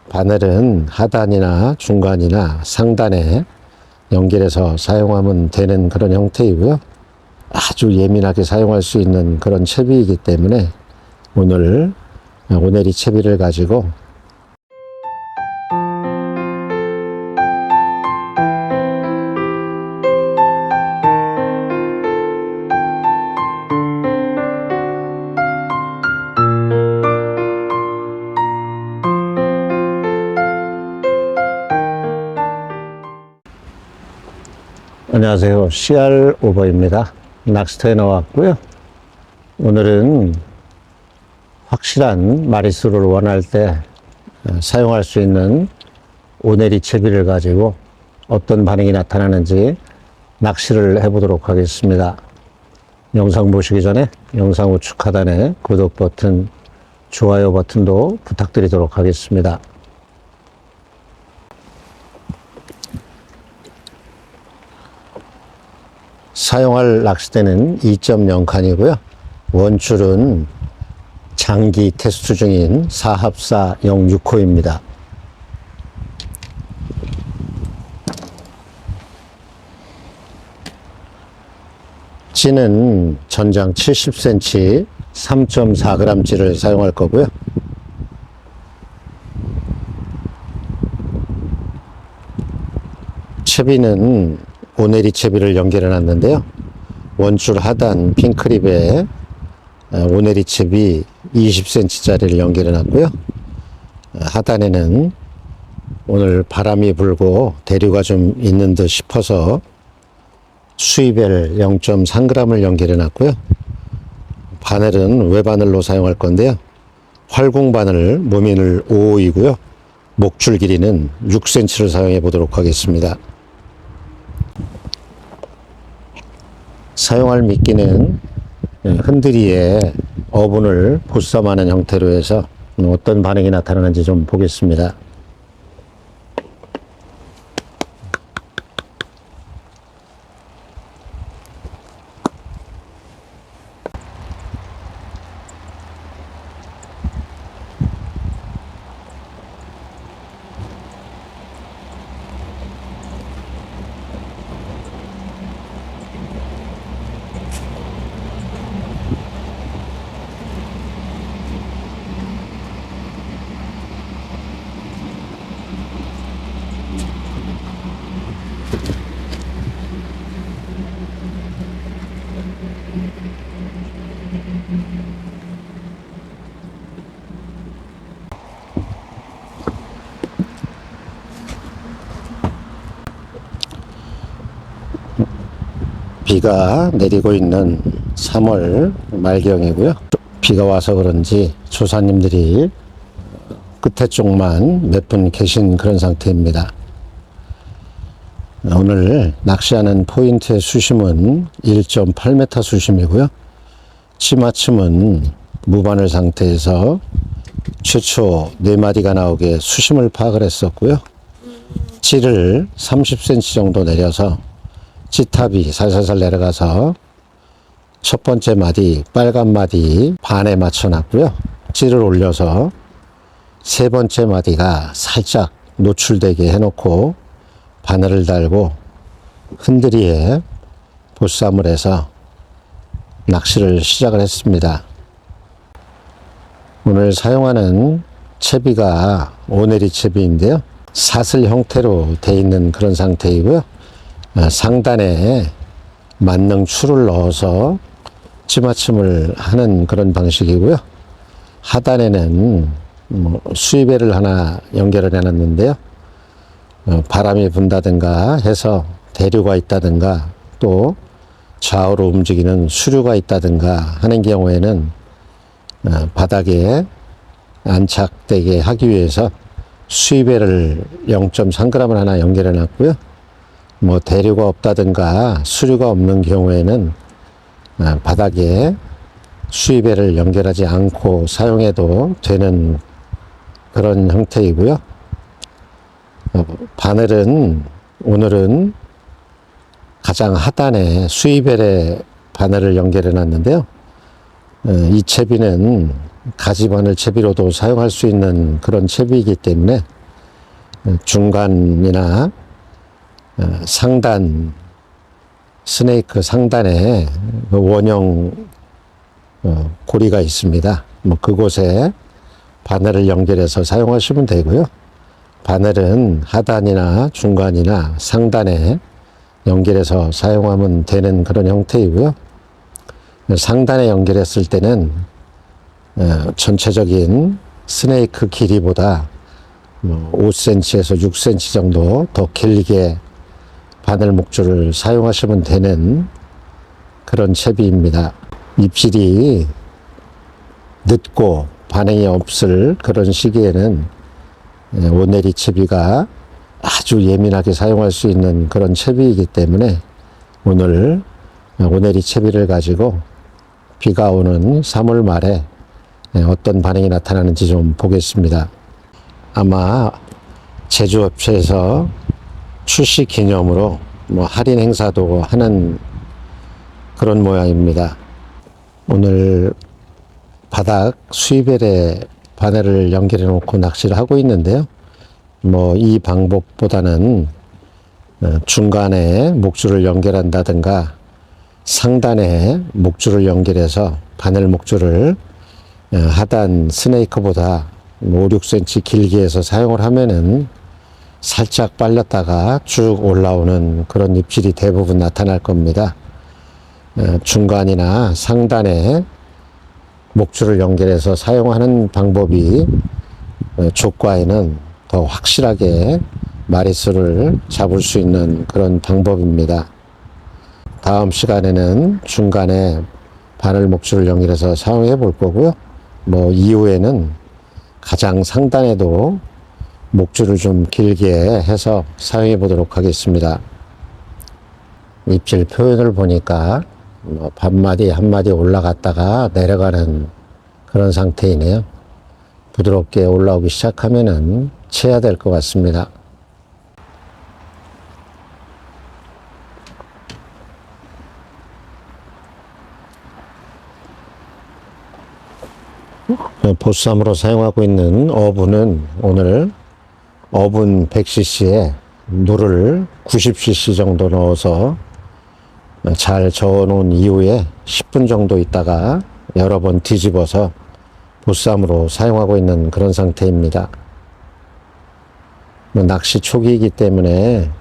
바늘은 하단이나 중간이나 상단에 연결해서 사용하면 되는 그런 형태이고요. 아주 예민하게 사용할 수 있는 그런 채비이기 때문에 오늘 오네리 채비를 가지고 안녕하세요. CR 오버입니다. 낚시터에 나왔고요. 오늘은 확실한 마리수를 원할 때 사용할 수 있는 오네리 채비를 가지고 어떤 반응이 나타나는지 낚시를 해보도록 하겠습니다. 영상 보시기 전에 영상 우측 하단에 구독 버튼, 좋아요 버튼도 부탁드리도록 하겠습니다. 사용할 낚싯대는 2.0칸이고요. 원줄은 장기 테스트 중인 4합사 06호입니다. 찌는 전장 70cm 3.4g 찌를 사용할 거고요. 채비는 오네리 채비를 연결해 놨는데요. 원줄 하단 핀크립에 오네리 채비 20cm짜리를 연결해 놨고요. 하단에는 오늘 바람이 불고 대류가 좀 있는 듯 싶어서 수입엘 0.3g을 연결해 놨고요. 바늘은 외바늘로 사용할 건데요. 활공 바늘 무민을 5호이고요. 목줄 길이는 6cm를 사용해 보도록 하겠습니다. 사용할 미끼는 흔들이에 어분을 보쌈하는 형태로 해서 어떤 반응이 나타나는지 좀 보겠습니다. 비가 내리고 있는 3월 말경이고요. 비가 와서 그런지 조사님들이 끝에 쪽만 몇 분 계신 그런 상태입니다. 오늘 낚시하는 포인트의 수심은 1.8m 수심이고요. 치마침은 무바늘 상태에서 최초 4마리가 나오게 수심을 파악을 했었고요. 찌를 30cm 정도 내려서 찌탑이 살살살 내려가서 첫 번째 마디, 빨간 마디 반에 맞춰 놨고요. 찌를 올려서 세 번째 마디가 살짝 노출되게 해놓고 바늘을 달고 흔들이에 보쌈을 해서 낚시를 시작을 했습니다. 오늘 사용하는 채비가 오네리 채비인데요. 사슬 형태로 되어 있는 그런 상태이고요. 상단에 만능 줄을 넣어서 치마침을 하는 그런 방식이고요. 하단에는 수입배를 하나 연결을 해놨는데요. 바람이 분다든가 해서 대류가 있다든가 또 좌우로 움직이는 수류가 있다든가 하는 경우에는 바닥에 안착되게 하기 위해서 수입배를 0.3g을 하나 연결해 놨고요. 대류가 없다든가 수류가 없는 경우에는 바닥에 수입배를 연결하지 않고 사용해도 되는 그런 형태이고요. 바늘은 오늘은 가장 하단에 수입벨에 바늘을 연결해 놨는데요. 이 채비는 가지바늘 채비로도 사용할 수 있는 그런 채비이기 때문에 중간이나 상단, 스네이크 상단에 그 원형 고리가 있습니다. 뭐 그곳에 바늘을 연결해서 사용하시면 되고요. 바늘은 하단이나 중간이나 상단에 연결해서 사용하면 되는 그런 형태이고요. 상단에 연결했을 때는 전체적인 스네이크 길이보다 5cm에서 6cm 정도 더 길게 바늘 목줄을 사용하시면 되는 그런 채비입니다. 입질이 늦고 반응이 없을 그런 시기에는 오네리 채비가 아주 예민하게 사용할 수 있는 그런 채비이기 때문에 오늘 오네리 채비를 가지고 비가 오는 3월 말에 어떤 반응이 나타나는지 좀 보겠습니다. 아마 제조업체에서 출시 기념으로 뭐 할인 행사도 하는 그런 모양입니다. 오늘 바닥 수입벨에 바늘을 연결해 놓고 낚시를 하고 있는데요. 뭐 이 방법보다는 중간에 목줄을 연결한다든가 상단에 목줄을 연결해서 바늘 목줄을 하단 스네이크보다 5, 6cm 길게 해서 사용을 하면은 살짝 빨렸다가 쭉 올라오는 그런 입질이 대부분 나타날 겁니다. 중간이나 상단에 목줄을 연결해서 사용하는 방법이 조과에는 더 확실하게 마리수를 잡을 수 있는 그런 방법입니다. 다음 시간에는 중간에 바늘 목줄을 연결해서 사용해 볼 거고요. 뭐 이후에는 가장 상단에도 목줄을 좀 길게 해서 사용해 보도록 하겠습니다. 입질 표현을 보니까 반마디 한마디 올라갔다가 내려가는 그런 상태이네요. 부드럽게 올라오기 시작하면은 채야 될 것 같습니다. 보쌈으로 사용하고 있는 어분은 오늘 어분 100cc에 물을 90cc 정도 넣어서 잘 저어 놓은 이후에 10분 정도 있다가 여러 번 뒤집어서 보쌈으로 사용하고 있는 그런 상태입니다. 낚시 초기이기 때문에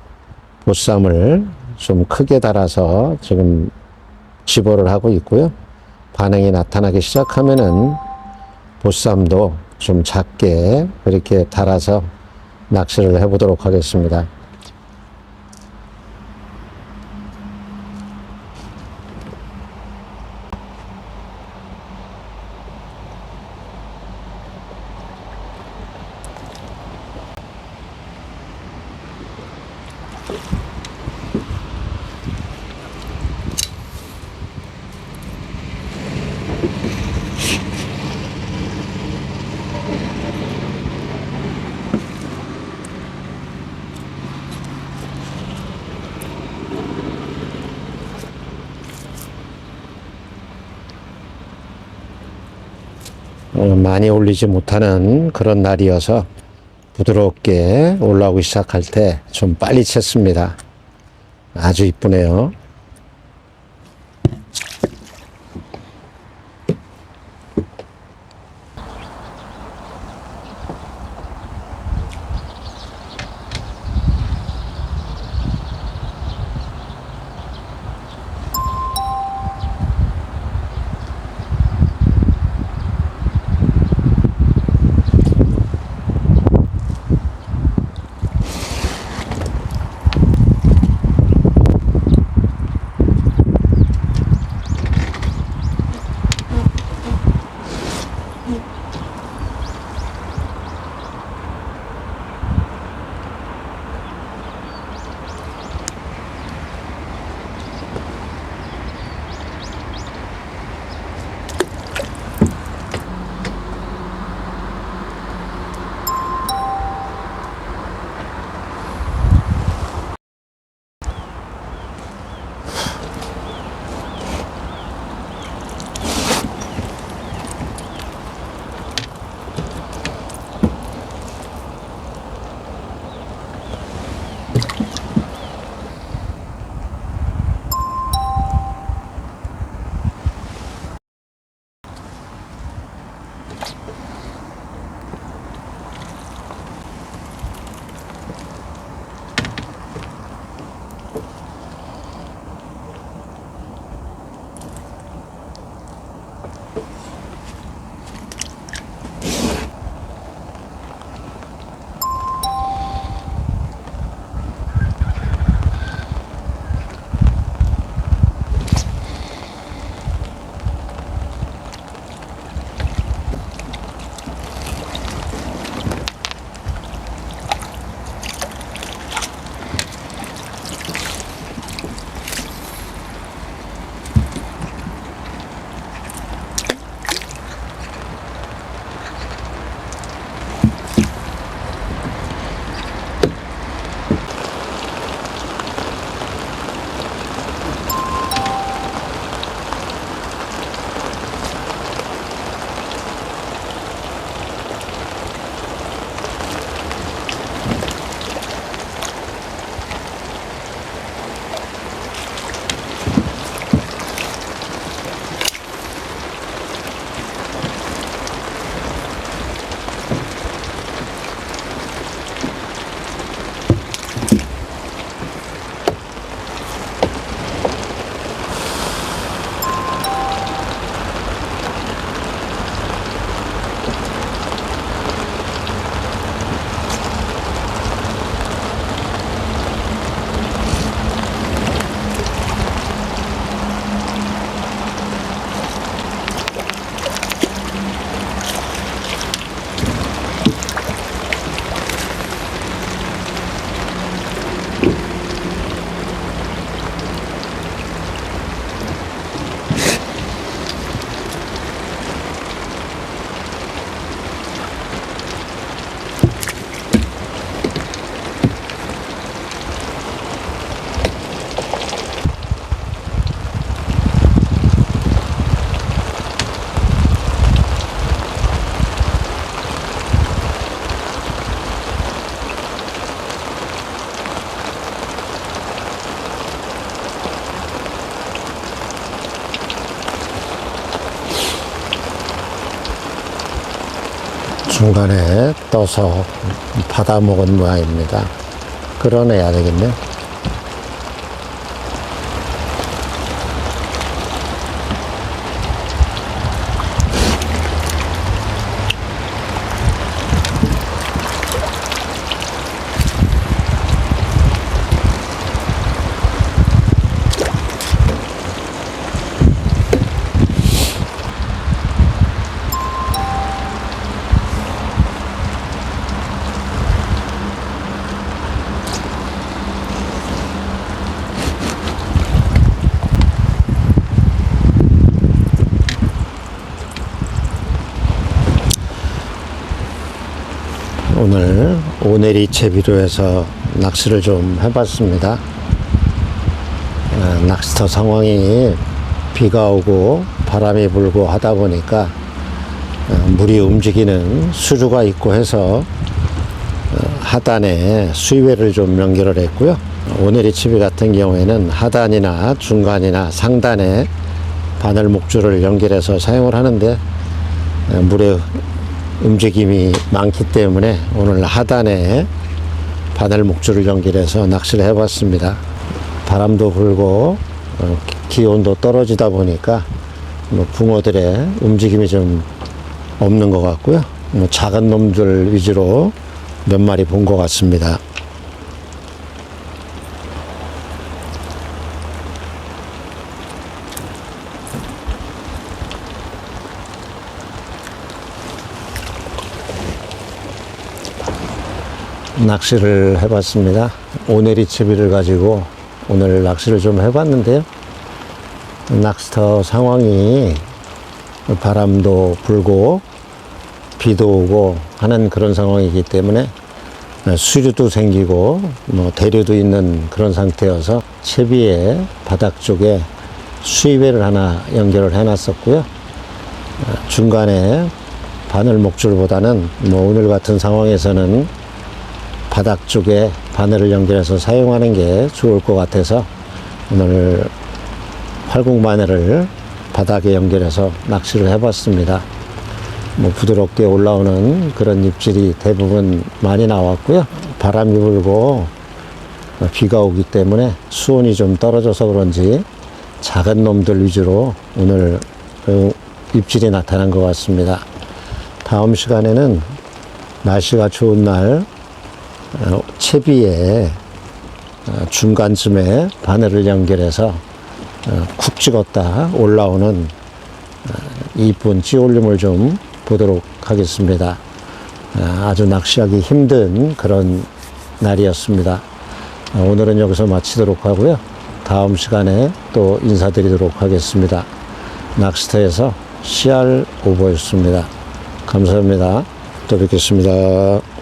보쌈을 좀 크게 달아서 지금 집어를 하고 있고요. 반응이 나타나기 시작하면은 보쌈도 좀 작게 그렇게 달아서 낚시를 해보도록 하겠습니다. 많이 올리지 못하는 그런 날이어서 부드럽게 올라오기 시작할 때 좀 빨리 챘습니다. 아주 이쁘네요. 중간에 떠서 받아먹은 모양입니다. 끌어내야 되겠네. 오늘 오내리 채비로 해서 낚시를 좀 해봤습니다. 낚시터 상황이 비가 오고 바람이 불고 하다 보니까 물이 움직이는 수주가 있고 해서 하단에 수위회를 좀 연결을 했고요. 오내리 채비 같은 경우에는 하단이나 중간이나 상단에 바늘 목줄을 연결해서 사용을 하는데 물의 움직임이 많기 때문에 오늘 하단에 바늘 목줄을 연결해서 낚시를 해봤습니다. 바람도 불고 기온도 떨어지다 보니까 붕어들의 움직임이 좀 없는 것 같고요. 작은 놈들 위주로 몇 마리 본 것 같습니다. 낚시를 해봤습니다. 오내리 채비를 가지고 오늘 낚시를 좀 해봤는데요. 낚시터 상황이 바람도 불고 비도 오고 하는 그런 상황이기 때문에 수류도 생기고 대류도 있는 그런 상태여서 채비의 바닥 쪽에 수입회를 하나 연결을 해놨었고요. 중간에 바늘 목줄보다는 오늘 같은 상황에서는 바닥 쪽에 바늘을 연결해서 사용하는 게 좋을 것 같아서 오늘 활공 바늘을 바닥에 연결해서 낚시를 해봤습니다. 부드럽게 올라오는 그런 입질이 대부분 많이 나왔고요. 바람이 불고 비가 오기 때문에 수온이 좀 떨어져서 그런지 작은 놈들 위주로 오늘 입질이 나타난 것 같습니다. 다음 시간에는 날씨가 좋은 날 채비에 중간쯤에 바늘을 연결해서 쿡 찍었다 올라오는 이쁜 찌올림을 좀 보도록 하겠습니다. 아주 낚시하기 힘든 그런 날이었습니다. 오늘은 여기서 마치도록 하고요. 다음 시간에 또 인사드리도록 하겠습니다. 낚시터에서 CR 오버였습니다. 감사합니다. 또 뵙겠습니다.